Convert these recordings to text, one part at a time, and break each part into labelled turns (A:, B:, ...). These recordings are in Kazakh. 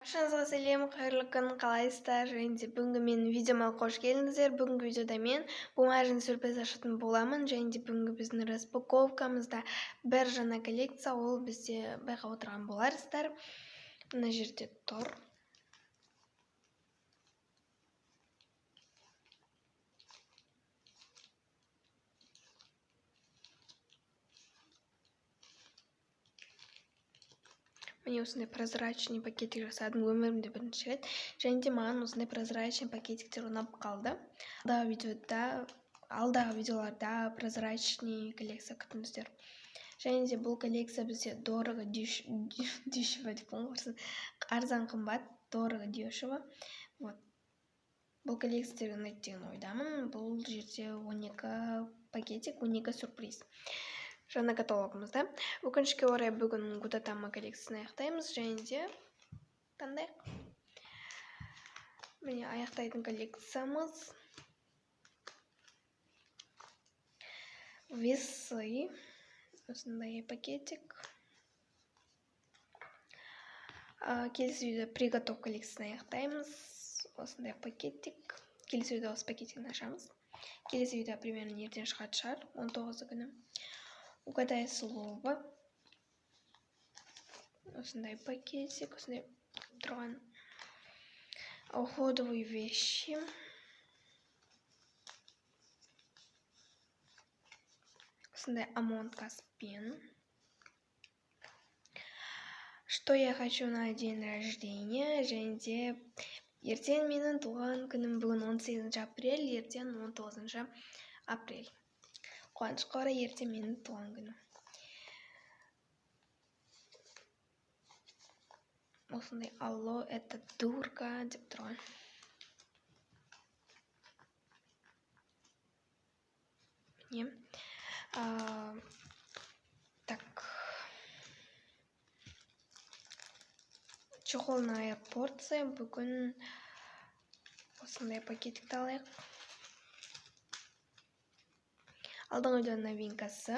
A: Баршаңызға сәлем, қайырлы күн, қалайсыздар? Және де бүгінгі менің видеома қош келдіңіздер. Бүгінгі видеода мен бумажный сюрприз ашатын боламын. Және де бүгінгі біздің распаковкамызда бір жаңа коллекция, ол бізде байқап отырған боларсыздар. Мына жерде тұр. Міне осындай прозрачный пакетик жасадым өмірімде бірінші рет. Және де маған осындай прозрачный пакетиктер ұнап қалды. Алдағы видеоларда прозрачный коллекция күтіңіздер. Және де бұл коллекция бізде дорого, дешево деп қойған, арзан қымбат, дорого, дешево. Вот. Бұл коллекция ұнайды деген ойдамын. Бұл жерде 12 пакетик, 12 сюрприз. Жаңа каталогымызда. Өкінішке орай бүгін Гудатама коллекциясын аяқтаймыз. Және де таңдайық. Міне аяқтайтын коллекциямыз. Весы. Осындай пакетик. Келесі видеода приготов коллекциясын аяқтаймыз. Осындай пакетик. Келесі видеода осы пакетикін ашамыз. Келесі видео примерно ертең шығатын шығар, 19 күні. Угадай слово. Осындай пакетик, осындай тұрған уходовые вещи. Осындай Among Us пен. Что я хочу на день рождения? Және де ертең менің туған күнім, бүгін 18 апрель, ертең 19 апрель. Қуанышқа орай ертең менің туған күнім. Осындай алло, это дурка деп тұрған. Міне. Так. Чехолная порция. Бүгін осындай пакетикті алайық. Алдыңғы видео новинкасы.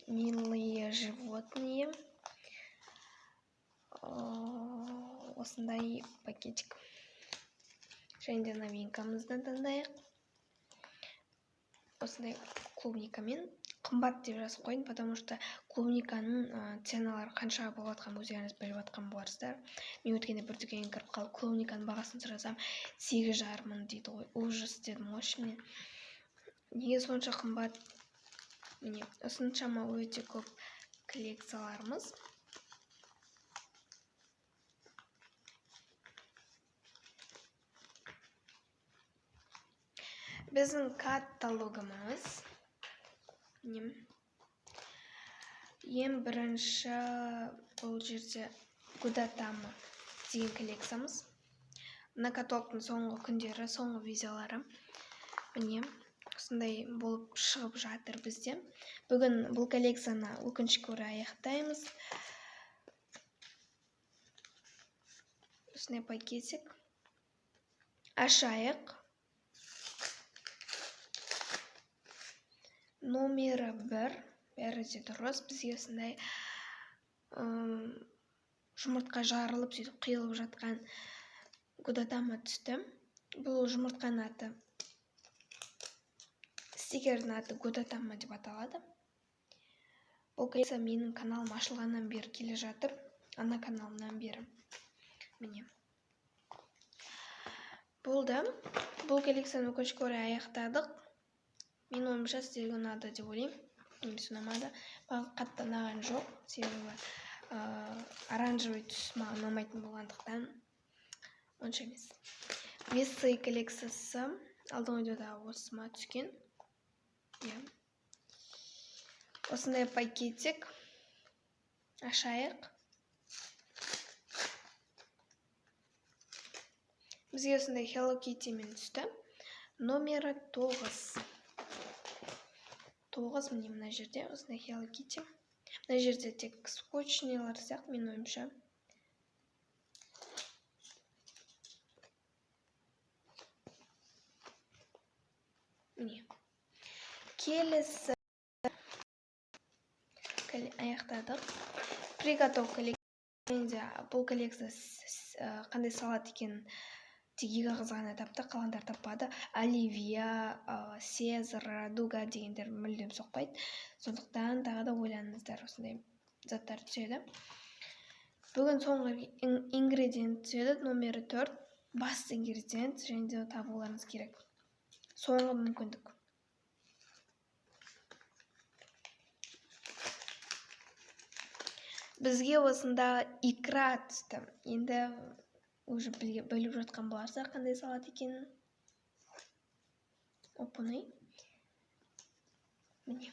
A: Милые животные. Осындай пакетик. Және де новинкамызды таңдайық. Осындай клубникамен. Қымбат деп жазып қойдым, потому что клубниканың ценалары қанша болып жатқан өздеріңіз біліп жатқан боларсыздар. Мен өткенде бір дүкенге кіріп қалып, клубниканың бағасын сұрасам 8,5 мың дейді ғой. Ужас дедім ғой. Неге сонша қымбат? Міне, осыншама өте көп коллекцияларымыз. Біздің каталогымыз. Ең бірінші бұл жерде Гудатама деген коллекциямыз. Мына каталогтың соңғы күндері, соңғы видеолары. Міне, осындай болып шығып жатыр бізде. Бүгін бұл коллекцияны өкінішке орай аяқтаймыз. Осындай пакетик. Ашайық. Номері 1. Бәрі де дұрыс. Бізге осындай жұмыртқа жарылып, сөйтіп қиылып жатқан Гудатама түсті. Бұл жұмыртқаның аты, стикердің аты Гудатама деп аталады. Бұл коллекция менің каналым ашылғаннан бері келе жатыр. Ана каналымнан бері. Міне. Болды. Бұл коллекцияны өкінішке орай аяқтадық. Мен ойымша сіздерге ұнады деп ойлаймын. Немесе ұнамады. Маған қатты ұнаған жоқ. Себебі оранжевый түс маған ұнамайтын болғандықтан онша емес. Весы коллекциясы алдыңғы видеода осыма түскен. Осындай пакетик. Ашайық. Бізге осындай Hello Kitty мен түсті. Номері 9. 9 міне мына жерде осындай Hello Kitty. Мына жерде тек скотчнелар сияқты, мен ойымша. Міне. Келесі аяқтадық. Приготов коллекция. Бұл коллекция қандай салат екенін тек 2 қыз ғана тапты, қалғандар таппады. Оливия, Сезар, Радуга дегендер мүлдем соқпайды. Сондықтан тағы да ойланыңыздар, осындай заттар түседі. Бүгін соңғы ингредиент түседі, номері 4. Басты ингредиент, және де табуларыңыз керек. Соңғы мүмкіндік. Бізге осында икра түсті. Енді уже біліп жатқан боларсыздар қандай салат екенін. Оп-оңай. Міне.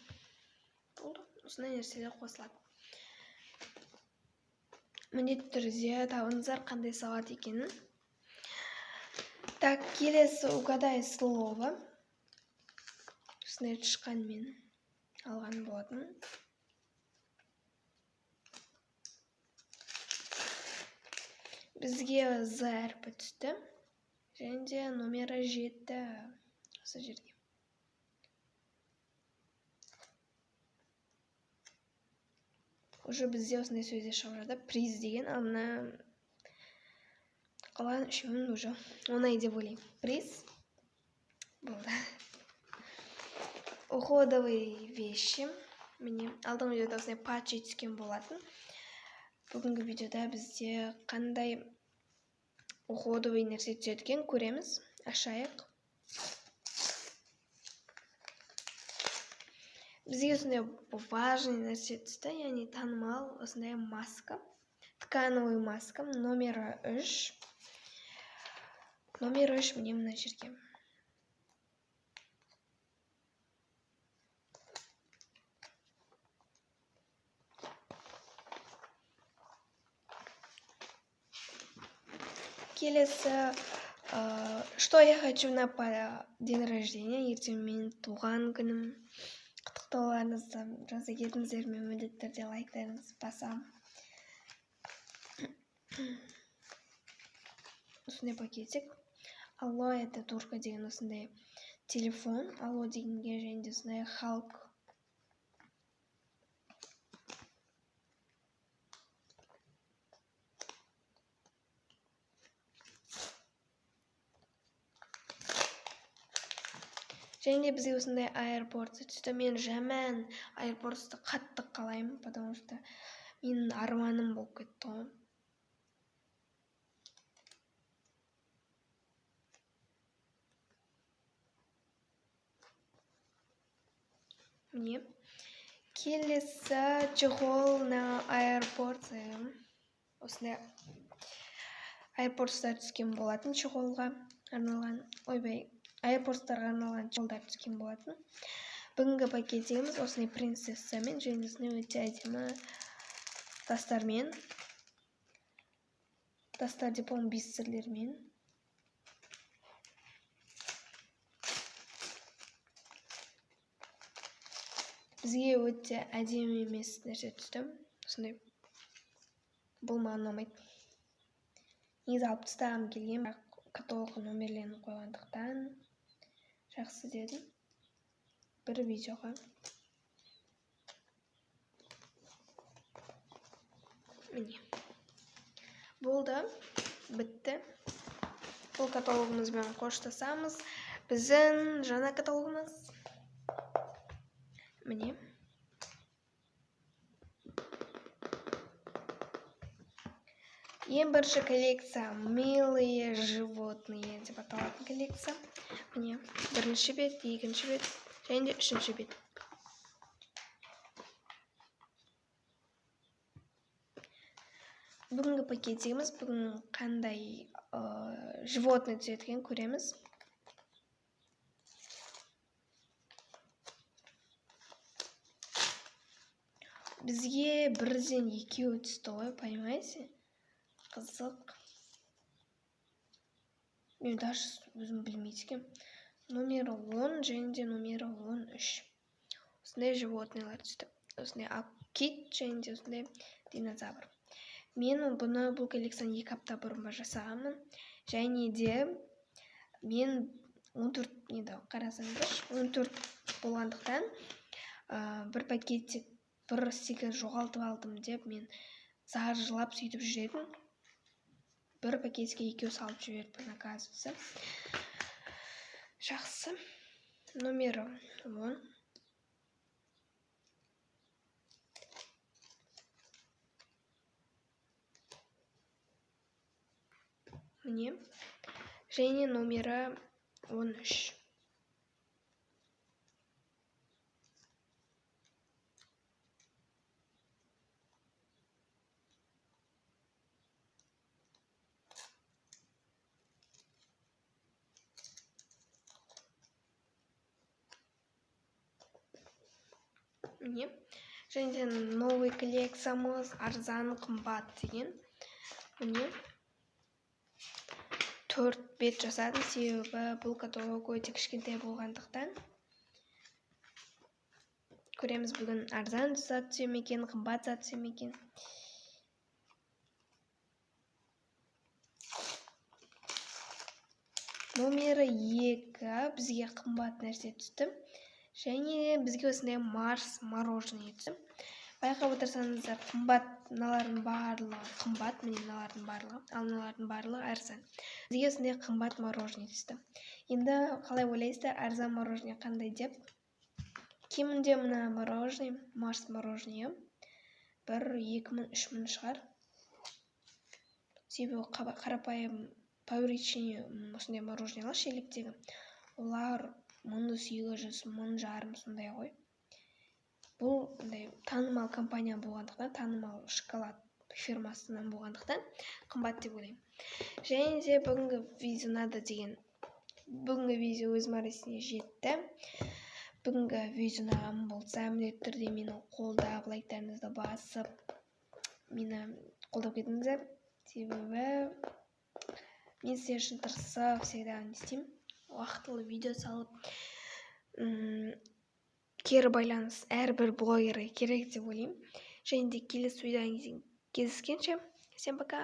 A: Болды. Осындай нәрселер қосылады. Міндетті түрде табыңыздар қандай салат екенін. Так, келесі угадай слово. Осындай тышқанмен алған болатын. Бізге Z әрпі түсті. Және де номері 7 осы жерге. Уже бізде осындай сөзде шығып жатыр. Приз деген, ал мына қалған үшеуін уже оңай деп ойлаймын. Приз. Болды. Уходовые вещи. Міне, алдыңғы видеода осындай патчи түскен болатын. Бүгінгі видеода бізде қандай уходовый нәрсе түсеткен көреміз. Ашайық. Бізге осындай важный нәрсе түсті, яғни танымал осындай маска. Ткановый маска, номері 3. Номері 3 міне мына жерге. Келесі, что я хочу на день рождения, ертең менің туған күнім. Құттықтауларыңызды жаза кетіңіздер, мен міндетті түрде лайктарыңызды басамын. Осындай пакетик. Алло, это турка деген осындай телефон. Алло дегенге және де осындай Халк. Және де бізге осындай аэропорты түсті. Мен жаман аэропортты қатты қалаймын, потому что менің арманым болып кетті ғой. Міне. Келесі чехол на аэропорт. Осындай аэропорттар түскен болатын чехолға арналған. Ойбай. Аэропорттарға арналған чехолдар түскен болатын. Бүгінгі пакетигіміз осындай принцессамен, және осындай өте әдемі тастармен. Тастар диплом бисерлермен. Бізге өте әдемі емес нәрсе түсті. Осындай. Бұл маған ұнамайды. Негізі алып тастағым келген, бірақ каталог номерлерін қойғандықтан жақсы дедім. Бір видеоға. Міне. Болды. Бітті. Бұл каталогымызбен қоштасамыз. Біздің жаңа каталогымыз. Міне. Ең бірінші коллекция «Милые животные» деп аталатын коллекция. Міне, бірінші бет, екінші бет, және де үшінші бет. Бүгінгі пакетигіміз, бүгін қандай животный түсеткен көреміз. Бізге бірден екеуі түсті ғой, понимаете? Қызық. Мен даже өзім білмейді екенмін. Номері 10 және де номері 13. Осындай животныйлар түсті. Осындай кит және де осындай динозавр. Мен бұл коллекцияны 2 апта бұрын жасағанмын. Және де мен 14 болғандықтан бір пакетте бір стикер жоғалтып алдым деп мен зар жылап сөйтіп жүредім. бір пакетке 2 салып жіберіппін, оказывается. Жақсы. Номері 10. Міне. Және номері 13. Міне. Және де новый коллекциямыз арзан қымбат деген. Міне. 4 бет жасадым, себебі бұл каталог өте кішкентай болғандықтан. Көреміз бүгін арзан зат түсе ме екен, қымбат зат түсе ме екен. Номері 2 бізге қымбат нәрсе түсті. Және бізге осындай Марс мороженое түсті. Байқап отырсаңыздар, қымбат, мыналардың барлығы қымбат, міне мыналардың барлығы, ал мыналардың барлығы арзан. Бізге осындай қымбат мороженое түсті. Енді қалай ойлайсыздар, арзан мороженое қандай деп? Кемінде мына мороженое, Марс мороженое, 1-2 мың-3 мың шығар. Себебі қарапайым пәуіречіне осындай мороженое шелектегі. Олар 1800, 1500 сондай ғой. Бұл танымал компания болғандықтан, танымал шоколад фирмасынан болғандықтан қымбат деп ойлаймын. Және де бүгінгі видео өз мәресіне жетті. Бүгінгі видео ұнаған болса, міндетті түрде мені қолдап, лайктарыңызды басып, мені қолдап кетіңіздер. Себебі мен сіздер үшін тырысып, всегда не істеймін, уақытылы видео салып, кері байланыс әрбір блогерге керек деп ойлаймын. Және де келесі видеодан кездескенше, всем пока!